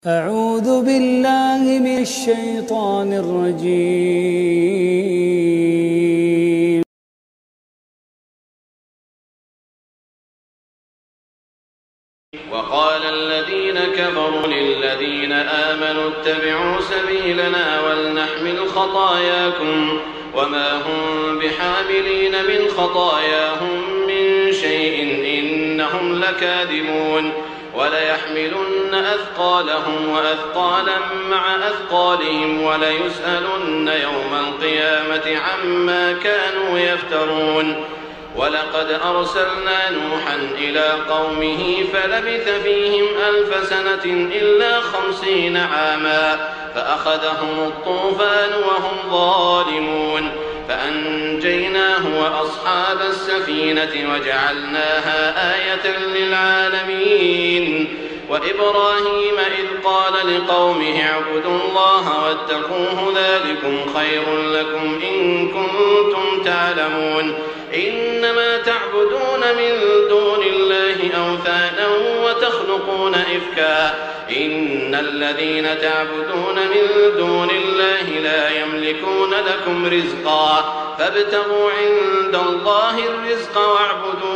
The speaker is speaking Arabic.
أعوذ بالله من الشيطان الرجيم. وقال الذين كفروا للذين آمنوا اتبعوا سبيلنا ولنحمل خطاياكم وما هم بحاملين من خطاياهم من شيء إنهم لكاذبون وليحملن أثقالهم وأثقالا مع أثقالهم وليسألن يوم القيامة عما كانوا يفترون. ولقد أرسلنا نوحا إلى قومه فلبث فيهم 1000 سنة إلا 50 عاما فأخذهم الطوفان وهم ظالمون فأنجيناه وأصحاب السفينة وجعلناها آية للعالمين. وإبراهيم إذ قال لقومه اعبدوا الله واتقوه ذلكم خير لكم إن كنتم تعلمون. إنما تعبدون من دون الله أوثانا وتخلقون إفكا إن الذين تعبدون من دون الله لا يملكون لكم رزقا فابتغوا عند الله الرزق واعبدوه